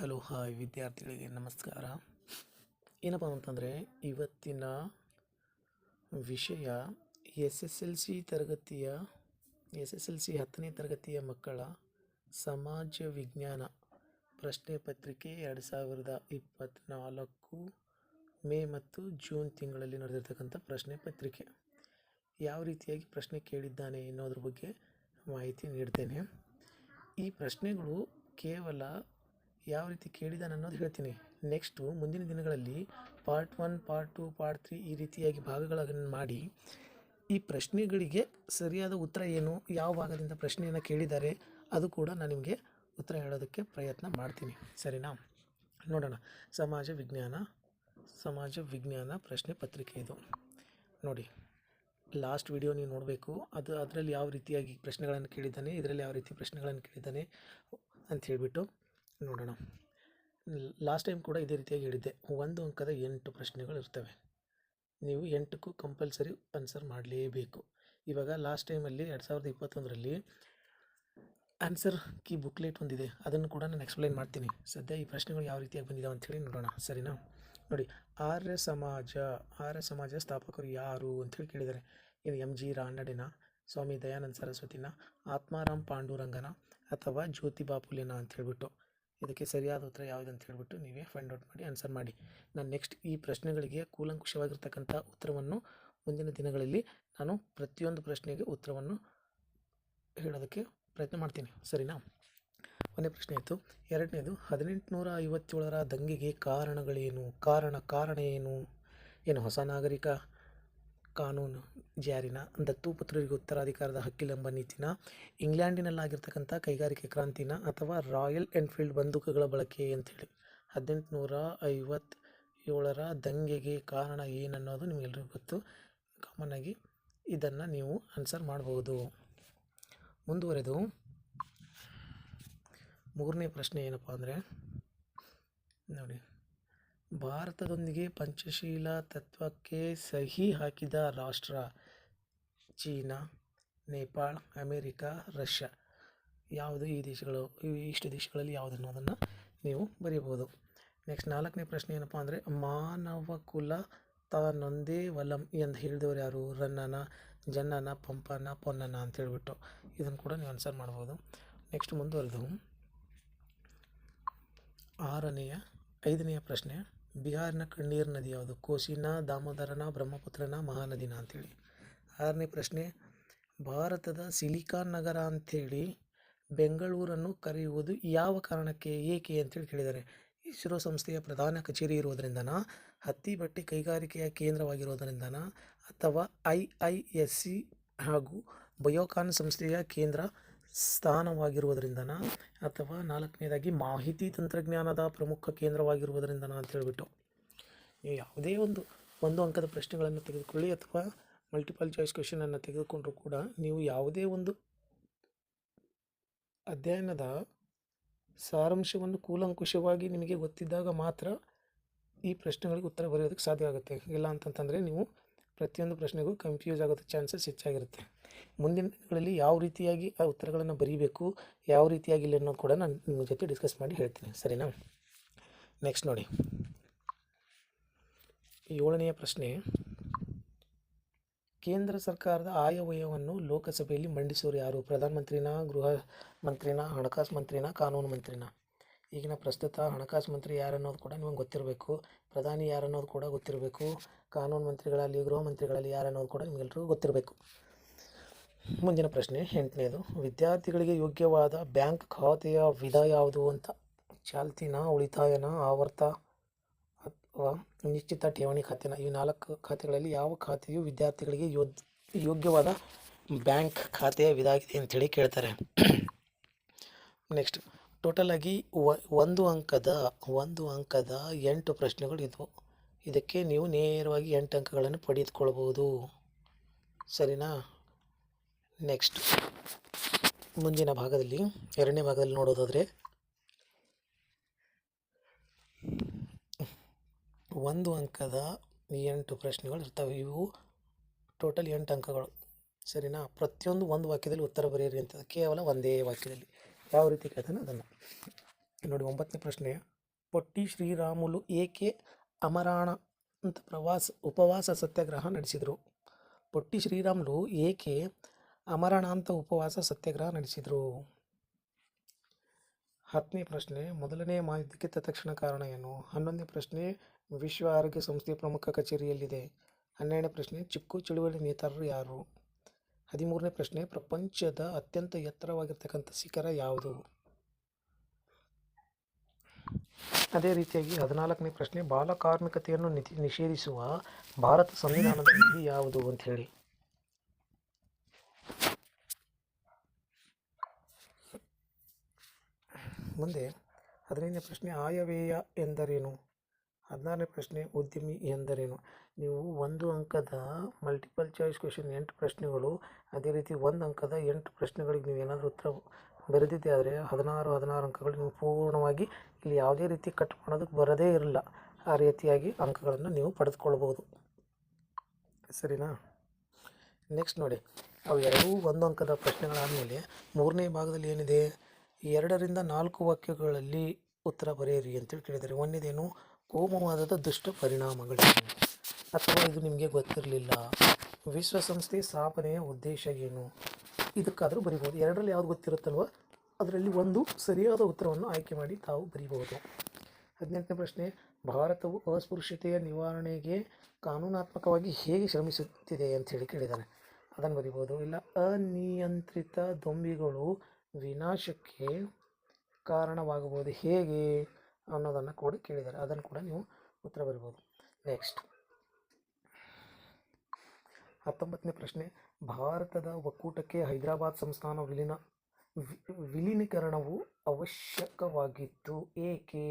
Hello hi ವಿದ್ಯಾರ್ಥಿಗಳಿಗೆ ನಮಸ್ಕಾರ. ಏನಪ್ಪ ಅಂತಂದರೆ ಇವತ್ತಿನ ವಿಷಯ ಎಸ್ ಎಸ್ ಎಲ್ ಸಿ 10ನೇ ತರಗತಿಯ ಮಕ್ಕಳ ಸಮಾಜ ವಿಜ್ಞಾನ ಪ್ರಶ್ನೆ ಪತ್ರಿಕೆ 2024 ಮೇ ಮತ್ತು ಜೂನ್ ತಿಂಗಳಲ್ಲಿ ನಡೆದಿರ್ತಕ್ಕಂಥ ಪ್ರಶ್ನೆ ಪತ್ರಿಕೆ. ಯಾವ ರೀತಿಯಾಗಿ ಪ್ರಶ್ನೆ ಕೇಳಿದ್ದಾನೆ ಎನ್ನುವುದ್ರ ಬಗ್ಗೆ ಮಾಹಿತಿ ನೀಡ್ತೇನೆ. ಈ ಪ್ರಶ್ನೆಗಳು ಕೇವಲ ಯಾವ ರೀತಿ ಕೇಳಿದಾನೆ ಅನ್ನೋದು ಹೇಳ್ತೀನಿ. ನೆಕ್ಸ್ಟು ಮುಂದಿನ ದಿನಗಳಲ್ಲಿ ಪಾರ್ಟ್ 1, ಪಾರ್ಟ್ 2, ಪಾರ್ಟ್ 3 ಈ ರೀತಿಯಾಗಿ ಭಾಗಗಳನ್ನು ಮಾಡಿ ಈ ಪ್ರಶ್ನೆಗಳಿಗೆ ಸರಿಯಾದ ಉತ್ತರ ಏನು, ಯಾವ ಭಾಗದಿಂದ ಪ್ರಶ್ನೆಯನ್ನು ಕೇಳಿದ್ದಾರೆ ಅದು ಕೂಡ ನಾನು ನಿಮಗೆ ಉತ್ತರ ಹೇಳೋದಕ್ಕೆ ಪ್ರಯತ್ನ ಮಾಡ್ತೀನಿ. ಸರಿನಾ? ನೋಡೋಣ. ಸಮಾಜ ವಿಜ್ಞಾನ ಪ್ರಶ್ನೆ ಪತ್ರಿಕೆ ಇದು ನೋಡಿ. ಲಾಸ್ಟ್ ವಿಡಿಯೋ ನೀವು ನೋಡಬೇಕು. ಅದರಲ್ಲಿ ಯಾವ ರೀತಿಯಾಗಿ ಪ್ರಶ್ನೆಗಳನ್ನು ಕೇಳಿದ್ದಾನೆ, ಇದರಲ್ಲಿ ಯಾವ ರೀತಿ ಪ್ರಶ್ನೆಗಳನ್ನು ಕೇಳಿದ್ದಾನೆ ಅಂತ ಹೇಳಿಬಿಟ್ಟು ನೋಡೋಣ. ಲಾಸ್ಟ್ ಟೈಮ್ ಕೂಡ ಇದೇ ರೀತಿಯಾಗಿ ಹೇಳಿದ್ದೆ. 1 ಅಂಕದ 8 ಪ್ರಶ್ನೆಗಳು ಇರ್ತವೆ. ನೀವು 8ಕ್ಕೂ ಕಂಪಲ್ಸರಿ ಆನ್ಸರ್ ಮಾಡಲೇಬೇಕು. ಇವಾಗ ಲಾಸ್ಟ್ ಟೈಮಲ್ಲಿ 2021ರಲ್ಲಿ ಆನ್ಸರ್ ಕೀ ಬುಕ್ಲೆಟ್ ಒಂದಿದೆ, ಅದನ್ನು ಕೂಡ ನಾನು ಎಕ್ಸ್ಪ್ಲೈನ್ ಮಾಡ್ತೀನಿ. ಸದ್ಯ ಈ ಪ್ರಶ್ನೆಗಳು ಯಾವ ರೀತಿಯಾಗಿ ಬಂದಿದ್ದಾವೆ ಅಂಥೇಳಿ ನೋಡೋಣ. ಸರಿನಾ? ನೋಡಿ, ಆರ್ಯ ಸಮಾಜ ಸ್ಥಾಪಕರು ಯಾರು ಅಂಥೇಳಿ ಕೇಳಿದ್ದಾರೆ. ಇದು ಎಂ ಜಿ ರಾನಡೆನ, ಸ್ವಾಮಿ ದಯಾನಂದ ಸರಸ್ವತಿನ, ಆತ್ಮಾರಾಮ್ ಪಾಂಡುರಂಗನ ಅಥವಾ ಜ್ಯೋತಿಬಾ ಫುಲೆನ ಅಂತ ಹೇಳ್ಬಿಟ್ಟು ಇದಕ್ಕೆ ಸರಿಯಾದ ಉತ್ತರ ಯಾವುದು ಅಂತ ಹೇಳ್ಬಿಟ್ಟು ನೀವೇ ಫೈಂಡ್ ಔಟ್ ಮಾಡಿ ಆನ್ಸರ್ ಮಾಡಿ. ನಾನು ನೆಕ್ಸ್ಟ್ ಈ ಪ್ರಶ್ನೆಗಳಿಗೆ ಕೂಲಂಕುಷವಾಗಿರ್ತಕ್ಕಂಥ ಉತ್ತರವನ್ನು ಮುಂದಿನ ದಿನಗಳಲ್ಲಿ ನಾನು ಪ್ರತಿಯೊಂದು ಪ್ರಶ್ನೆಗೆ ಉತ್ತರವನ್ನು ಹೇಳೋದಕ್ಕೆ ಪ್ರಯತ್ನ ಮಾಡ್ತೀನಿ. ಸರಿನಾ? ಒಂದೇ ಪ್ರಶ್ನೆ ಆಯಿತು. ಎರಡನೇದು, 1857ರ ದಂಗೆಗೆ ಕಾರಣಗಳೇನು? ಕಾರಣ ಏನು ಹೊಸ ನಾಗರಿಕ ಕಾನೂನು ಜಾರಿನ, ದತ್ತುಪುತ್ರರಿಗೆ ಉತ್ತರಾಧಿಕಾರದ ಹಕ್ಕಿಲೆಂಬ ನೀತಿನ, ಇಂಗ್ಲೆಂಡಿನಲ್ಲಾಗಿರ್ತಕ್ಕಂಥ ಕೈಗಾರಿಕೆ ಕ್ರಾಂತಿನ, ಅಥವಾ ರಾಯಲ್ ಎನ್ಫೀಲ್ಡ್ ಬಂದೂಕುಗಳ ಬಳಕೆ ಅಂಥೇಳಿ. 1857ರ ದಂಗೆಗೆ ಕಾರಣ ಏನನ್ನೋದು ನಿಮಗೆಲ್ಲರಿಗೂ ಗೊತ್ತು. ಕಾಮನ್ ಆಗಿ ಇದನ್ನು ನೀವು ಆನ್ಸರ್ ಮಾಡಬಹುದು. ಮುಂದುವರೆದು 3ನೇ ಪ್ರಶ್ನೆ ಏನಪ್ಪ ಅಂದರೆ ನೋಡಿ, ಭಾರತದೊಂದಿಗೆ ಪಂಚಶೀಲ ತತ್ವಕ್ಕೆ ಸಹಿ ಹಾಕಿದ ರಾಷ್ಟ್ರ ಚೀನಾ, ನೇಪಾಳ, ಅಮೇರಿಕಾ, ರಷ್ಯಾ. ಯಾವುದು ಈ ದೇಶಗಳು? ಇಷ್ಟು ದೇಶಗಳಲ್ಲಿ ಯಾವುದು ಅನ್ನೋದನ್ನು ನೀವು ಬರೀಬೋದು. ನೆಕ್ಸ್ಟ್ 4ನೇ ಪ್ರಶ್ನೆ ಏನಪ್ಪ ಅಂದರೆ, ಮಾನವ ಕುಲ ತಾನೊಂದೇ ವಲಂ ಎಂದು ಹೇಳಿದವರು ಯಾರು? ರನ್ನನ, ಜನ್ನನ, ಪಂಪನ, ಪೊನ್ನನ ಅಂತ ಹೇಳ್ಬಿಟ್ಟು ಇದನ್ನು ಕೂಡ ನೀವು ಆನ್ಸರ್ ಮಾಡ್ಬೋದು. ನೆಕ್ಸ್ಟ್ ಮುಂದುವರೆದು 5ನೆಯ ಪ್ರಶ್ನೆ, ಬಿಹಾರಿನ ಕಣ್ಣೀರು ನದಿ ಯಾವುದು? ಕೋಸಿನ, ದಾಮೋದರನ, ಬ್ರಹ್ಮಪುತ್ರನ, ಮಹಾನದಿನ ಅಂಥೇಳಿ. 6ನೇ ಪ್ರಶ್ನೆ, ಭಾರತದ ಸಿಲಿಕಾನ್ ನಗರ ಅಂಥೇಳಿ ಬೆಂಗಳೂರನ್ನು ಕರೆಯುವುದು ಯಾವ ಕಾರಣಕ್ಕೆ, ಏಕೆ ಅಂತೇಳಿ ಕೇಳಿದ್ದಾರೆ. ಇಸ್ರೋ ಸಂಸ್ಥೆಯ ಪ್ರಧಾನ ಕಚೇರಿ ಇರುವುದರಿಂದನ, ಹತ್ತಿ ಬಟ್ಟೆ ಕೈಗಾರಿಕೆಯ ಕೇಂದ್ರವಾಗಿರೋದರಿಂದನ, ಅಥವಾ IISc ಹಾಗೂ ಬಯೋಕಾನ್ ಸಂಸ್ಥೆಯ ಕೇಂದ್ರ ಸ್ಥಾನವಾಗಿರುವುದರಿಂದನ, ಅಥವಾ 4ನೇದಾಗಿ ಮಾಹಿತಿ ತಂತ್ರಜ್ಞಾನದ ಪ್ರಮುಖ ಕೇಂದ್ರವಾಗಿರುವುದರಿಂದನ ಅಂತ ಹೇಳ್ಬಿಟ್ಟು ಯಾವುದೇ ಒಂದು ಅಂಕದ ಪ್ರಶ್ನೆಗಳನ್ನು ತೆಗೆದುಕೊಳ್ಳಿ ಅಥವಾ ಮಲ್ಟಿಪಲ್ ಚಾಯ್ಸ್ ಕ್ವೆಶನನ್ನು ತೆಗೆದುಕೊಂಡ್ರೂ ಕೂಡ ನೀವು ಯಾವುದೇ ಒಂದು ಅಧ್ಯಯನದ ಸಾರಾಂಶವನ್ನು ಕೂಲಂಕುಷವಾಗಿ ನಿಮಗೆ ಗೊತ್ತಿದ್ದಾಗ ಮಾತ್ರ ಈ ಪ್ರಶ್ನೆಗಳಿಗೆ ಉತ್ತರ ಬರೆಯೋದಕ್ಕೆ ಸಾಧ್ಯ ಆಗುತ್ತೆ. ಇಲ್ಲ ಅಂತಂತಂದರೆ ನೀವು ಪ್ರತಿಯೊಂದು ಪ್ರಶ್ನೆಗೂ ಕನ್ಫ್ಯೂಸ್ ಆಗೋದಕ್ಕೆ ಚಾನ್ಸಸ್ ಹೆಚ್ಚಾಗಿರುತ್ತೆ. ಮುಂದಿನ ದಿನಗಳಲ್ಲಿ ಯಾವ ರೀತಿಯಾಗಿ ಆ ಉತ್ತರಗಳನ್ನು ಬರೀಬೇಕು, ಯಾವ ರೀತಿಯಾಗಿ ಇಲ್ಲ ಅನ್ನೋದು ಕೂಡ ನಾನು ನಿಮ್ಮ ಜೊತೆ ಡಿಸ್ಕಸ್ ಮಾಡಿ ಹೇಳ್ತೀನಿ. ಸರಿನಾ? ನೆಕ್ಸ್ಟ್ ನೋಡಿ, 7ನೆಯ ಪ್ರಶ್ನೆ, ಕೇಂದ್ರ ಸರ್ಕಾರದ ಆಯವ್ಯಯವನ್ನು ಲೋಕಸಭೆಯಲ್ಲಿ ಮಂಡಿಸೋರು ಯಾರು? ಪ್ರಧಾನಮಂತ್ರಿನ, ಗೃಹ ಮಂತ್ರಿನ, ಹಣಕಾಸು ಮಂತ್ರಿನ, ಕಾನೂನು ಮಂತ್ರಿನ? ಈಗಿನ ಪ್ರಸ್ತುತ ಹಣಕಾಸು ಮಂತ್ರಿ ಯಾರನ್ನೋದು ಕೂಡ ನಿಮಗೆ ಗೊತ್ತಿರಬೇಕು, ಪ್ರಧಾನಿ ಯಾರನ್ನೋದು ಕೂಡ ಗೊತ್ತಿರಬೇಕು, ಕಾನೂನು ಮಂತ್ರಿಗಳಲ್ಲಿ, ಗೃಹ ಮಂತ್ರಿಗಳಲ್ಲಿ ಯಾರನ್ನೋದು ಕೂಡ ನಿಮಗೆಲ್ಲರಿಗೂ ಗೊತ್ತಿರಬೇಕು. ಮುಂದಿನ ಪ್ರಶ್ನೆ 8ನೇದು, ವಿದ್ಯಾರ್ಥಿಗಳಿಗೆ ಯೋಗ್ಯವಾದ ಬ್ಯಾಂಕ್ ಖಾತೆಯ ವಿಧ ಯಾವುದು ಅಂತ? ಚಾಲ್ತಿನ, ಉಳಿತಾಯನ, ಆವರ್ತ ಅಥವಾ ನಿಶ್ಚಿತ ಠೇವಣಿ ಖಾತೆನ? ಈ 4 ಖಾತೆಗಳಲ್ಲಿ ಯಾವ ಖಾತೆಯು ವಿದ್ಯಾರ್ಥಿಗಳಿಗೆ ಯೋಗ್ಯವಾದ ಬ್ಯಾಂಕ್ ಖಾತೆಯ ವಿಧ ಆಗಿದೆ ಅಂಥೇಳಿ ಕೇಳ್ತಾರೆ. ನೆಕ್ಸ್ಟ್ ಟೋಟಲ್ ಆಗಿ 1 ಅಂಕದ 8 ಪ್ರಶ್ನೆಗಳು ಇದ್ವು. ಇದಕ್ಕೆ ನೀವು ನೇರವಾಗಿ 8 ಅಂಕಗಳನ್ನು ಪಡೆದುಕೊಳ್ಬೋದು. ಸರಿನಾ? ನೆಕ್ಸ್ಟ್ ಮುಂದಿನ ಭಾಗದಲ್ಲಿ 2ನೇ ಭಾಗದಲ್ಲಿ ನೋಡೋದಾದರೆ 1 ಅಂಕದ 8 ಪ್ರಶ್ನೆಗಳು ಇರ್ತವೆ. ಇವು ಟೋಟಲ್ 8 ಅಂಕಗಳು. ಸರಿನಾ? ಪ್ರತಿಯೊಂದು ಒಂದು ವಾಕ್ಯದಲ್ಲಿ ಉತ್ತರ ಬರೆಯಿರಿ ಅಂತ, ಕೇವಲ ಒಂದೇ ವಾಕ್ಯದಲ್ಲಿ ಯಾವ ರೀತಿ ಕೇಳ್ತಾನೆ ಅದನ್ನು. ನೋಡಿ 9ನೇ ಪ್ರಶ್ನೆ, ಪೊಟ್ಟಿ ಶ್ರೀರಾಮುಲು ಏಕೆ ಅಮರಾಣ ಅಂತ ಉಪವಾಸ ಸತ್ಯಾಗ್ರಹ ನಡೆಸಿದರು? ಪೊಟ್ಟಿ ಶ್ರೀರಾಮುಲು ಏಕೆ ಅಮರಣಾಂತ ಉಪವಾಸ ಸತ್ಯಾಗ್ರಹ ನಡೆಸಿದರು? 10ನೇ ಪ್ರಶ್ನೆ, ಮೊದಲನೇ ಮಹಾಯುದ್ಧಕ್ಕೆ ತತ್ಕ್ಷಣ ಕಾರಣ ಏನು? 11ನೇ ಪ್ರಶ್ನೆ, ವಿಶ್ವ ಆರೋಗ್ಯ ಸಂಸ್ಥೆಯ ಪ್ರಮುಖ ಕಚೇರಿಯಲ್ಲಿದೆ? 12ನೇ ಪ್ರಶ್ನೆ, ಚಿಕ್ಕು ಚಳುವಳಿ ನೇತಾರರು ಯಾರು? 13ನೇ ಪ್ರಶ್ನೆ, ಪ್ರಪಂಚದ ಅತ್ಯಂತ ಎತ್ತರವಾಗಿರ್ತಕ್ಕಂಥ ಶಿಖರ ಯಾವುದು? ಅದೇ ರೀತಿಯಾಗಿ 14ನೇ ಪ್ರಶ್ನೆ, ಬಾಲಕಾರ್ಮಿಕತೆಯನ್ನು ನಿಷೇಧಿಸುವ ಭಾರತ ಸಂವಿಧಾನದ ವಿಧಿ ಯಾವುದು ಅಂತ ಹೇಳಿ. ಮುಂದೆ 15ನೇ ಪ್ರಶ್ನೆ, ಆಯವ್ಯಯ ಎಂದರೇನು? 16ನೇ ಪ್ರಶ್ನೆ, ಉದ್ಯಮಿ ಎಂದರೇನು? ನೀವು 1 ಅಂಕದ ಮಲ್ಟಿಪಲ್ ಚಾಯ್ಸ್ ಕ್ವೆಶನ್ 8 ಪ್ರಶ್ನೆಗಳು, ಅದೇ ರೀತಿ 1 ಅಂಕದ 8 ಪ್ರಶ್ನೆಗಳಿಗೆ ನೀವು ಏನಾದರೂ ಉತ್ತರ ಬರೆದಿದ್ದೆ ಆದರೆ 16 ಅಂಕಗಳು ನೀವು ಪೂರ್ಣವಾಗಿ ಇಲ್ಲಿ ಯಾವುದೇ ರೀತಿ ಕಟ್ ಮಾಡೋದಕ್ಕೆ ಬರೋದೇ ಇರಲ್ಲ. ಆ ರೀತಿಯಾಗಿ ಅಂಕಗಳನ್ನು ನೀವು ಪಡೆದುಕೊಳ್ಬೋದು. ಸರಿನಾ? ನೆಕ್ಸ್ಟ್ ನೋಡಿ, ಅವು ಎರಡೂ 1 ಅಂಕದ ಪ್ರಶ್ನೆಗಳಾದಮೇಲೆ 3ನೇ ಭಾಗದಲ್ಲಿ ಏನಿದೆ, 2ರಿಂದ 4 ವಾಕ್ಯಗಳಲ್ಲಿ ಉತ್ತರ ಬರೆಯಿರಿ ಅಂತೇಳಿ ಕೇಳಿದ್ದಾರೆ. ಒಂದೇನು, ಕೋಮುವಾದದ ದುಷ್ಟ ಪರಿಣಾಮಗಳೇನು? ಅಥವಾ ಇದು ನಿಮಗೆ ಗೊತ್ತಿರಲಿಲ್ಲ, ವಿಶ್ವಸಂಸ್ಥೆ ಸ್ಥಾಪನೆಯ ಉದ್ದೇಶ ಏನು? ಇದಕ್ಕಾದರೂ ಬರಿಬೋದು. ಎರಡರಲ್ಲಿ ಯಾವುದು ಗೊತ್ತಿರುತ್ತಲ್ವ ಅದರಲ್ಲಿ ಒಂದು ಸರಿಯಾದ ಉತ್ತರವನ್ನು ಆಯ್ಕೆ ಮಾಡಿ ತಾವು ಬರೀಬಹುದು. 18ನೇ ಪ್ರಶ್ನೆ, ಭಾರತವು ಅಸ್ಪೃಶ್ಯತೆಯ ನಿವಾರಣೆಗೆ ಕಾನೂನಾತ್ಮಕವಾಗಿ ಹೇಗೆ ಶ್ರಮಿಸುತ್ತಿದೆ ಅಂಥೇಳಿ ಕೇಳಿದ್ದಾರೆ. ಅದನ್ನು ಬರಿಬೋದು. ಇಲ್ಲ, ಅನಿಯಂತ್ರಿತ ದೊಂಬಿಗಳು ವಿನಾಶಕ್ಕೆ ಕಾರಣವಾಗಬಹುದು ಹೇಗೆ ಅನ್ನೋದನ್ನು ಕೂಡ ಕೇಳಿದ್ದಾರೆ. ಅದನ್ನು ಕೂಡ ನೀವು ಉತ್ತರ ಬರಿಬೋದು. ನೆಕ್ಸ್ಟ್ 19ನೇ ಪ್ರಶ್ನೆ, ಭಾರತದ ಒಕ್ಕೂಟಕ್ಕೆ ಹೈದರಾಬಾದ್ ಸಂಸ್ಥಾನ ವಿಲೀನೀಕರಣವು ಅವಶ್ಯಕವಾಗಿತ್ತು ಏಕೆ?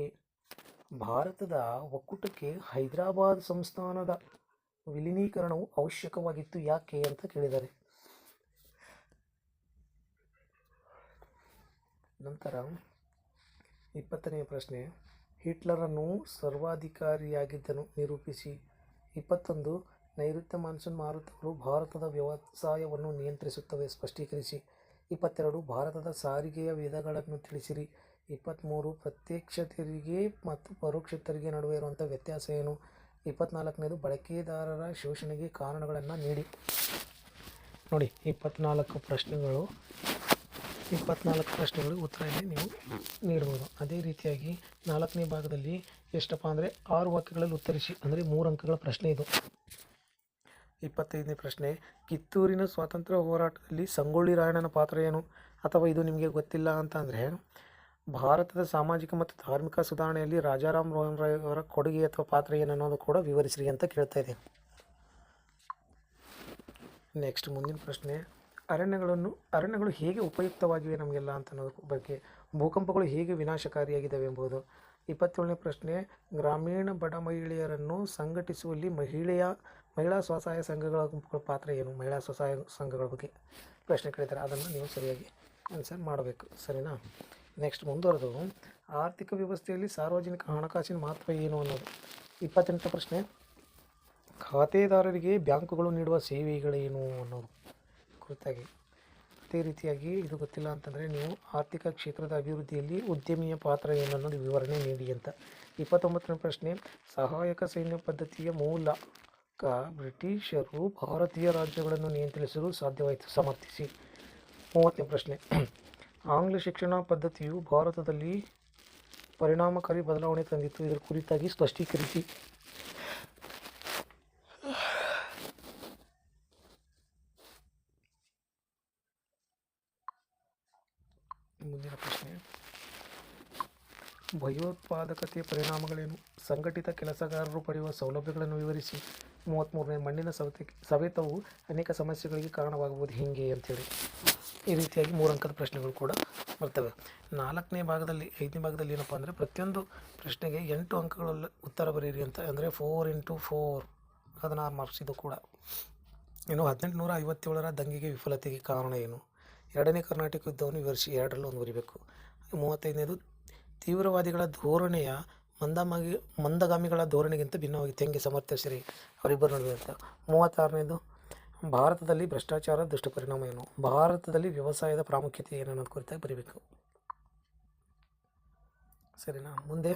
ಭಾರತದ ಒಕ್ಕೂಟಕ್ಕೆ ಹೈದರಾಬಾದ್ ಸಂಸ್ಥಾನದ ವಿಲೀನೀಕರಣವು ಅವಶ್ಯಕವಾಗಿತ್ತು ಯಾಕೆ ಅಂತ ಕೇಳಿದ್ದಾರೆ. ನಂತರ 20ನೇ ಪ್ರಶ್ನೆ, ಹಿಟ್ಲರನ್ನು ಸರ್ವಾಧಿಕಾರಿಯಾಗಿದ್ದನು ನಿರೂಪಿಸಿ. 21, ನೈಋತ್ಯ ಮಾನ್ಸೂನ್ ಮಾರುತಗಳು ಭಾರತದ ವ್ಯವಸಾಯವನ್ನು ನಿಯಂತ್ರಿಸುತ್ತವೆ ಸ್ಪಷ್ಟೀಕರಿಸಿ. 22, ಭಾರತದ ಸಾರಿಗೆಯ ವಿಧಗಳನ್ನು ತಿಳಿಸಿರಿ. 23, ಪ್ರತ್ಯಕ್ಷ ತೆರಿಗೆ ಮತ್ತು ಪರೋಕ್ಷ ತೆರಿಗೆ ನಡುವೆ ಇರುವಂಥ ವ್ಯತ್ಯಾಸ ಏನು? 24ನೇದು, ಬಳಕೆದಾರರ ಶೋಷಣೆಗೆ ಕಾರಣಗಳನ್ನು ನೀಡಿ. ನೋಡಿ, 24 ಪ್ರಶ್ನೆಗಳು ಉತ್ತರ ಇಲ್ಲಿ ನೀವು ನೀಡ್ಬೋದು. ಅದೇ ರೀತಿಯಾಗಿ 4ನೇ ಭಾಗದಲ್ಲಿ ಎಷ್ಟಪ್ಪ ಅಂದರೆ 6 ವಾಕ್ಯಗಳಲ್ಲಿ ಉತ್ತರಿಸಿ, ಅಂದರೆ 3 ಅಂಕಗಳ ಪ್ರಶ್ನೆ ಇದು. 25ನೇ ಪ್ರಶ್ನೆ, ಕಿತ್ತೂರಿನ ಸ್ವಾತಂತ್ರ್ಯ ಹೋರಾಟದಲ್ಲಿ ಸಂಗೊಳ್ಳಿ ರಾಯಣ್ಣನ ಪಾತ್ರ ಏನು? ಅಥವಾ ಇದು ನಿಮಗೆ ಗೊತ್ತಿಲ್ಲ ಅಂತಂದರೆ ಭಾರತದ ಸಾಮಾಜಿಕ ಮತ್ತು ಧಾರ್ಮಿಕ ಸುಧಾರಣೆಯಲ್ಲಿ ರಾಜಾರಾಮ್ ಮೋಹನ್ ರಾಯ್ ಅವರ ಕೊಡುಗೆ ಅಥವಾ ಪಾತ್ರ ಏನು ಅನ್ನೋದು ಕೂಡ ವಿವರಿಸಿರಿ ಅಂತ ಕೇಳ್ತಾ ಇದೆ. ನೆಕ್ಸ್ಟ್ ಮುಂದಿನ ಪ್ರಶ್ನೆ, ಅರಣ್ಯಗಳು ಹೇಗೆ ಉಪಯುಕ್ತವಾಗಿವೆ ನಮಗೆಲ್ಲ ಅಂತ ಅನ್ನೋದ್ರ ಬಗ್ಗೆ. ಭೂಕಂಪಗಳು ಹೇಗೆ ವಿನಾಶಕಾರಿಯಾಗಿದ್ದಾವೆ ಎಂಬುದು. 27ನೇ ಪ್ರಶ್ನೆ, ಗ್ರಾಮೀಣ ಬಡ ಮಹಿಳೆಯರನ್ನು ಸಂಘಟಿಸುವಲ್ಲಿ ಮಹಿಳಾ ಸ್ವಸಹಾಯ ಸಂಘಗಳ ಪಾತ್ರ ಏನು? ಮಹಿಳಾ ಸ್ವಸಹಾಯ ಸಂಘಗಳ ಬಗ್ಗೆ ಪ್ರಶ್ನೆ ಕೇಳಿದ್ದಾರೆ. ಅದನ್ನು ನೀವು ಸರಿಯಾಗಿ ಆನ್ಸರ್ ಮಾಡಬೇಕು. ಸರಿನಾ? ನೆಕ್ಸ್ಟ್ ಮುಂದುವರೆದು, ಆರ್ಥಿಕ ವ್ಯವಸ್ಥೆಯಲ್ಲಿ ಸಾರ್ವಜನಿಕ ಹಣಕಾಸಿನ ಮಹತ್ವ ಏನು ಅನ್ನೋದು. 28ನೇ ಪ್ರಶ್ನೆ, ಖಾತೆದಾರರಿಗೆ ಬ್ಯಾಂಕುಗಳು ನೀಡುವ ಸೇವೆಗಳೇನು ಅನ್ನೋದು ಕುರಿತಾಗಿ. ಅದೇ ರೀತಿಯಾಗಿ ಇದು ಗೊತ್ತಿಲ್ಲ ಅಂತಂದರೆ ನೀವು ಆರ್ಥಿಕ ಕ್ಷೇತ್ರದ ಅಭಿವೃದ್ಧಿಯಲ್ಲಿ ಉದ್ಯಮಿಯ ಪಾತ್ರ ಏನು ಅನ್ನೋದು ವಿವರಣೆ ನೀಡಿ ಅಂತ. 29ನೇ ಪ್ರಶ್ನೆ, ಸಹಾಯಕ ಸೈನ್ಯ ಪದ್ಧತಿಯ ಮೂಲಕ ಬ್ರಿಟಿಷರು ಭಾರತೀಯ ರಾಜ್ಯಗಳನ್ನು ನಿಯಂತ್ರಿಸಲು ಸಾಧ್ಯವಾಯಿತು ಸಮರ್ಥಿಸಿ. 30ನೇ ಪ್ರಶ್ನೆ, ಆಂಗ್ಲ ಶಿಕ್ಷಣ ಪದ್ಧತಿಯು ಭಾರತದಲ್ಲಿ ಪರಿಣಾಮಕಾರಿ ಬದಲಾವಣೆ ತಂದಿತ್ತು, ಇದರ ಕುರಿತಾಗಿ ಸ್ಪಷ್ಟೀಕರಿಸಿ. ಮುಂದಿನ ಪ್ರಶ್ನೆ, ಭಯೋತ್ಪಾದಕತೆಯ ಪರಿಣಾಮಗಳೇನು? ಸಂಘಟಿತ ಕೆಲಸಗಾರರು ಪಡೆಯುವ ಸೌಲಭ್ಯಗಳನ್ನು ವಿವರಿಸಿ. 33ನೇ, ಮಣ್ಣಿನ ಸವೆತವು ಅನೇಕ ಸಮಸ್ಯೆಗಳಿಗೆ ಕಾರಣವಾಗಬಹುದು ಹೇಗೆ ಅಂಥೇಳಿ. ಈ ರೀತಿಯಾಗಿ 3 ಅಂಕದ ಪ್ರಶ್ನೆಗಳು ಕೂಡ ಬರ್ತವೆ. 5ನೇ ಭಾಗದಲ್ಲಿ ಏನಪ್ಪ ಅಂದರೆ ಪ್ರತಿಯೊಂದು ಪ್ರಶ್ನೆಗೆ 8 ಅಂಕಗಳಲ್ಲಿ ಉತ್ತರ ಬರೀರಿ ಅಂತ, ಅಂದರೆ 4 × 4 16 ಮಾರ್ಕ್ಸ್. ಇದು ಕೂಡ ಇನ್ನು 1857ರ ದಂಗೆಗೆ ವಿಫಲತೆಗೆ ಕಾರಣ ಏನು? 2ನೇ ಕರ್ನಾಟಕ ಯುದ್ಧವನ್ನು ವಿವರಿಸಿ, 2ರಲ್ಲಿ 1 ಬರೀಬೇಕು. 35ನೇದು, ತೀವ್ರವಾದಿಗಳ ಧೋರಣೆಯ ಮಂದಗಾಮಿಗಳ ಧೋರಣೆಗಿಂತ ಭಿನ್ನವಾಗಿತ್ತು ಹೆಂಗೆ ಸಮರ್ಥಿಸಿರಿ, ಅವರಿಬ್ಬರು ನಡುವೆ ಅಂತ. 36ನೇದು, ಭಾರತದಲ್ಲಿ ಭ್ರಷ್ಟಾಚಾರದ ದುಷ್ಟಪರಿಣಾಮ ಏನು? ಭಾರತದಲ್ಲಿ ವ್ಯವಸಾಯದ ಪ್ರಾಮುಖ್ಯತೆ ಏನು ಅನ್ನೋದು ಕುರಿತಾಗಿ ಬರೀಬೇಕು. ಸರಿನಾ. ಮುಂದೆ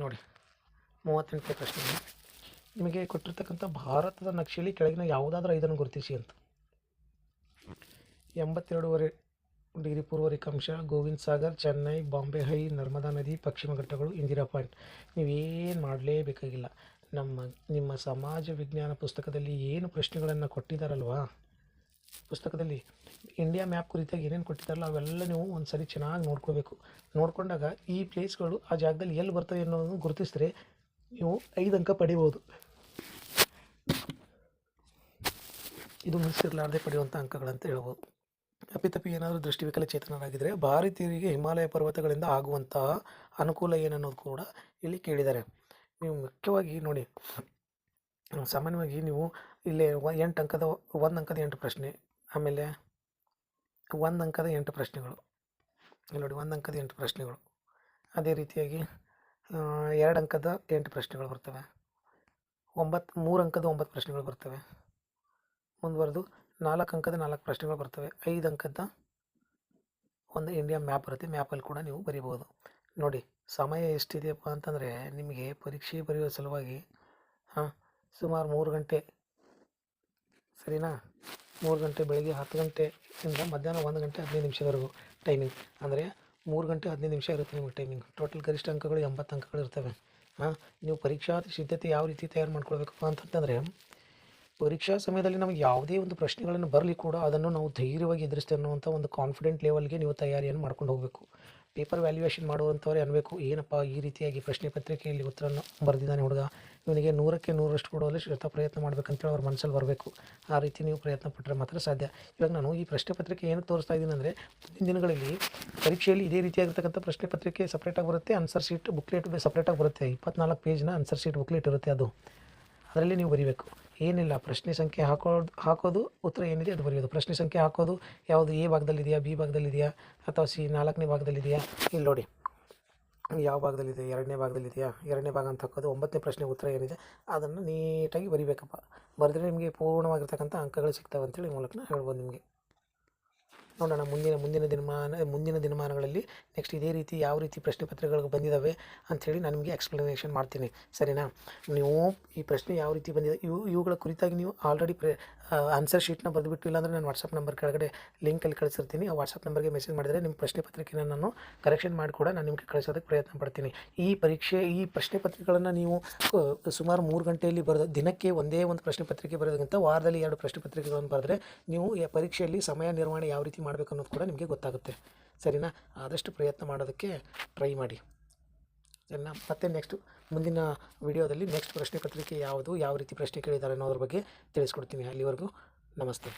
ನೋಡಿ 38ನೇ ಪ್ರಶ್ನೆ. ನಿಮಗೆ ಕೊಟ್ಟಿರ್ತಕ್ಕಂಥ ಭಾರತದ ನಕ್ಷೆಯಲ್ಲಿ ಕೆಳಗಿನ ಯಾವುದಾದ್ರೂ 5 ಗುರುತಿಸಿ ಅಂತ. 82.5 ಪೂರ್ವ ರೇಖಾಂಶ, ಗೋವಿಂದ ಸಾಗರ್, ಚೆನ್ನೈ, ಬಾಂಬೆ ಹೈ, ನರ್ಮದಾ ನದಿ, ಪಶ್ಚಿಮ ಘಟ್ಟಗಳು, ಇಂದಿರಾ ಪಾಯಿಂಟ್. ನೀವೇನು ಮಾಡಲೇಬೇಕಾಗಿಲ್ಲ. ನಿಮ್ಮ ಸಮಾಜ ವಿಜ್ಞಾನ ಪುಸ್ತಕದಲ್ಲಿ ಏನು ಪ್ರಶ್ನೆಗಳನ್ನು ಕೊಟ್ಟಿದ್ದಾರಲ್ವಾ, ಪುಸ್ತಕದಲ್ಲಿ ಇಂಡಿಯಾ ಮ್ಯಾಪ್ ಕುರಿತಾಗಿ ಏನೇನು ಕೊಟ್ಟಿದ್ದಾರಲ್ಲ ಅವೆಲ್ಲ ನೀವು ಒಂದು ಸರಿ ಚೆನ್ನಾಗಿ ನೋಡ್ಕೋಬೇಕು. ನೋಡ್ಕೊಂಡಾಗ ಈ ಪ್ಲೇಸ್ಗಳು ಆ ಜಾಗದಲ್ಲಿ ಎಲ್ಲಿ ಬರ್ತವೆ ಅನ್ನೋದನ್ನು ಗುರುತಿಸಿದ್ರೆ ನೀವು 5 ಅಂಕ ಪಡಿಬೋದು. ಇದು ಮಿಸ್ ಇರಲಾರದೆ ಪಡೆಯುವಂಥ ಅಂಕಗಳಂತ ಹೇಳ್ಬೋದು. ಅಪ್ಪಿತಪ್ಪಿ ಏನಾದರೂ ದೃಷ್ಟಿವಿಕಲಚೇತನರಾಗಿದ್ದರೆ ಭಾರತೀಯರಿಗೆ ಹಿಮಾಲಯ ಪರ್ವತಗಳಿಂದ ಆಗುವಂತಹ ಅನುಕೂಲ ಏನನ್ನೋದು ಕೂಡ ಇಲ್ಲಿ ಕೇಳಿದ್ದಾರೆ. ನೀವು ಮುಖ್ಯವಾಗಿ ನೋಡಿ, ಸಾಮಾನ್ಯವಾಗಿ ನೀವು ಇಲ್ಲೇ 8 ಅಂಕದ 1 ಅಂಕದ 8 ಪ್ರಶ್ನೆ, ಆಮೇಲೆ 1 ಅಂಕದ 8 ಪ್ರಶ್ನೆಗಳು, ಇಲ್ಲಿ ನೋಡಿ 1 ಅಂಕದ 8 ಪ್ರಶ್ನೆಗಳು, ಅದೇ ರೀತಿಯಾಗಿ 2 ಅಂಕದ 8 ಪ್ರಶ್ನೆಗಳು ಬರ್ತವೆ, 3 ಅಂಕದ 9 ಪ್ರಶ್ನೆಗಳು ಬರ್ತವೆ, ಮುಂದುವರೆದು 4 ಅಂಕದ 4 ಪ್ರಶ್ನೆಗಳು ಬರ್ತವೆ, 5 ಅಂಕದ ಒಂದು ಇಂಡಿಯಾ ಮ್ಯಾಪ್ ಬರುತ್ತೆ. ಮ್ಯಾಪಲ್ಲಿ ಕೂಡ ನೀವು ಬರೀಬೋದು. ನೋಡಿ ಸಮಯ ಎಷ್ಟಿದೆಯಪ್ಪ ಅಂತಂದರೆ ನಿಮಗೆ ಪರೀಕ್ಷೆ ಬರೆಯುವ ಸಲುವಾಗಿ ಸುಮಾರು 3 ಗಂಟೆ, ಸರಿನಾ. 3 ಗಂಟೆ, ಬೆಳಗ್ಗೆ 10 ಗಂಟೆಯಿಂದ ಮಧ್ಯಾಹ್ನ 1 ಗಂಟೆ 15 ನಿಮಿಷದವರೆಗೂ ಟೈಮಿಂಗ್. ಅಂದರೆ 3 ಗಂಟೆ 15 ನಿಮಿಷ ಇರುತ್ತೆ ನಿಮಗೆ ಟೈಮಿಂಗ್. ಟೋಟಲ್ ಗರಿಷ್ಠ ಅಂಕಗಳು 80 ಅಂಕಗಳು ಇರ್ತವೆ. ನೀವು ಪರೀಕ್ಷಾ ಸಿದ್ಧತೆ ಯಾವ ರೀತಿ ತಯಾರು ಮಾಡ್ಕೊಳ್ಬೇಕಪ್ಪ ಅಂತಂತಂದರೆ, ಪರೀಕ್ಷಾ ಸಮಯದಲ್ಲಿ ನಮಗೆ ಯಾವುದೇ ಒಂದು ಪ್ರಶ್ನೆಗಳನ್ನು ಬರಲಿ ಕೂಡ ಅದನ್ನು ನಾವು ಧೈರ್ಯವಾಗಿ ಎದುರಿಸ್ತೇವೆ ಅನ್ನುವಂಥ ಒಂದು ಕಾನ್ಫಿಡೆಂಟ್ ಲೆವೆಲ್ಗೆ ನೀವು ತಯಾರಿಯನ್ನು ಮಾಡ್ಕೊಂಡು ಹೋಗಬೇಕು. ಪೇಪರ್ ವ್ಯಾಲ್ಯೂಯೇಷನ್ ಮಾಡುವಂಥವ್ರು ಅನ್ಬೇಕು, ಏನಪ್ಪ ಈ ರೀತಿಯಾಗಿ ಪ್ರಶ್ನೆ ಪತ್ರಿಕೆಯಲ್ಲಿ ಉತ್ತರನ ಬರೆದಿದ್ದಾನೆ ಹುಡುಗ, ಇವನಿಗೆ 100ಕ್ಕೆ 100ರಷ್ಟು ಕೊಡುವಲ್ಲಿ ಶ್ರೇಷ್ಠ ಪ್ರಯತ್ನ ಮಾಡಬೇಕಂತೇಳಿ ಅವ್ರ ಮನಸ್ಸಲ್ಲಿ ಬರಬೇಕು. ಆ ರೀತಿ ನೀವು ಪ್ರಯತ್ನ ಪಟ್ಟರೆ ಮಾತ್ರ ಸಾಧ್ಯ. ಇವಾಗ ನಾನು ಈ ಪ್ರಶ್ನೆ ಪತ್ರಿಕೆ ಏನಕ್ಕೆ ತೋರಿಸ್ತಾ ಇದ್ದೀನಿ ಅಂದರೆ, ಮುಂದಿನ ದಿನಗಳಲ್ಲಿ ಪರೀಕ್ಷೆಯಲ್ಲಿ ಇದೇ ರೀತಿಯಾಗಿರ್ತಕ್ಕಂಥ ಪ್ರಶ್ನೆ ಪತ್ರಿಕೆ ಸಪ್ರೇಟಾಗಿ ಬರುತ್ತೆ, ಆನ್ಸರ್ ಶೀಟ್ ಬುಕ್ಲೆಟ್ ಸಪ್ರೇಟಾಗಿ ಬರುತ್ತೆ. 24 ಪೇಜ್ನ ಆನ್ಸರ್ ಶೀಟ್ ಬುಕ್ಲೆಟ್ ಇರುತ್ತೆ. ಅದರಲ್ಲಿ ನೀವು ಬರೀಬೇಕು. ಏನಿಲ್ಲ, ಪ್ರಶ್ನೆ ಸಂಖ್ಯೆ ಹಾಕೋದು ಉತ್ತರ ಏನಿದೆ ಅದು ಬರೆಯೋದು. ಪ್ರಶ್ನೆ ಸಂಖ್ಯೆ ಹಾಕೋದು ಯಾವುದು ಎ ಭಾಗದಲ್ಲಿದೆಯಾ, ಬಿ ಭಾಗದಲ್ಲಿದೆಯಾ, ಅಥವಾ ಸಿ 4ನೇ ಭಾಗದಲ್ಲಿದೆಯಾ, ಇಲ್ಲಿ ನೋಡಿ ಯಾವ ಭಾಗದಲ್ಲಿದೆ, 2ನೇ ಭಾಗದಲ್ಲಿದೆಯಾ, 2ನೇ ಭಾಗ ಅಂತ ಹಾಕೋದು. 9ನೇ ಪ್ರಶ್ನೆ ಉತ್ತರ ಏನಿದೆ ಅದನ್ನು ನೀಟಾಗಿ ಬರಿಬೇಕಪ್ಪ. ಬರೆದ್ರೆ ನಿಮಗೆ ಪೂರ್ಣವಾಗಿರ್ತಕ್ಕಂಥ ಅಂಕಗಳು ಸಿಗ್ತವೆ ಅಂತೇಳಿ ಮೂಲಕ ಹೇಳ್ಬೋದು ನಿಮಗೆ. ನೋಡೋಣ ಮುಂದಿನ ದಿನಮಾನಗಳಲ್ಲಿ ನೆಕ್ಸ್ಟ್ ಇದೇ ರೀತಿ ಯಾವ ರೀತಿ ಪ್ರಶ್ನೆ ಪತ್ರಿಕೆಗಳು ಬಂದಿದ್ದಾವೆ ಅಂಥೇಳಿ ನಾನು ನಿಮಗೆ ಎಕ್ಸ್ಪ್ಲನೇಷನ್ ಮಾಡ್ತೀನಿ, ಸರಿನಾ. ನೀವು ಈ ಪ್ರಶ್ನೆ ಯಾವ ರೀತಿ ಬಂದಿದೆ ಇವುಗಳ ಕುರಿತಾಗಿ ನೀವು ಆಲ್ರೆಡಿ ಆನ್ಸರ್ ಶೀಟ್ನ ಬರೆದುಬಿಟ್ಟು, ಇಲ್ಲಾಂದರೆ ನಾನು ವಾಟ್ಸಪ್ ನಂಬರ್ ಕೆಳಗಡೆ ಲಿಂಕಲ್ಲಿ ಕಳಿಸಿರ್ತೀನಿ. ಆ ವಾಟ್ಸಪ್ ನಂಬರ್ಗೆ ಮೆಸೇಜ್ ಮಾಡಿದರೆ ನಿಮ್ಮ ಪ್ರಶ್ನೆ ಪತ್ರಿಕೆನ ನಾನು ಕರೆಕ್ಷನ್ ಮಾಡಿ ಕೂಡ ನಾನು ನಿಮಗೆ ಕಳಿಸೋದಕ್ಕೆ ಪ್ರಯತ್ನ ಪಡ್ತೀನಿ. ಈ ಪ್ರಶ್ನೆ ಪತ್ರಿಕೆಗಳನ್ನು ನೀವು ಸುಮಾರು 3 ಗಂಟೆಯಲ್ಲಿ ಬರೆದು ದಿನಕ್ಕೆ ಒಂದೇ ಒಂದು ಪ್ರಶ್ನೆ ಪತ್ರಿಕೆ ಬರೋದಕ್ಕಿಂತ ವಾರದಲ್ಲಿ 2 ಪ್ರಶ್ನೆ ಪತ್ರಿಕೆಗಳನ್ನು ಬರೆದ್ರೆ ನೀವು ಪರೀಕ್ಷೆಯಲ್ಲಿ ಸಮಯ ನಿರ್ವಹಣೆ ಯಾವ ರೀತಿ ಮಾಡಬೇಕು ಅನ್ನೋದು ಕೂಡ ನಿಮಗೆ ಗೊತ್ತಾಗುತ್ತೆ, ಸರಿನಾ. ಆದಷ್ಟು ಪ್ರಯತ್ನ ಮಾಡೋದಕ್ಕೆ ಟ್ರೈ ಮಾಡಿ, ಸರಿನಾ. ಮತ್ತು ನೆಕ್ಸ್ಟ್ ಮುಂದಿನ ವಿಡಿಯೋದಲ್ಲಿ ನೆಕ್ಸ್ಟ್ ಪ್ರಶ್ನೆ ಪತ್ರಿಕೆ ಯಾವುದು, ಯಾವ ರೀತಿ ಪ್ರಶ್ನೆ ಕೇಳಿದ್ದಾರೆ ಅನ್ನೋದ್ರ ಬಗ್ಗೆ ತಿಳಿಸ್ಕೊಡ್ತೀನಿ. ಅಲ್ಲಿವರೆಗೂ ನಮಸ್ತೆ.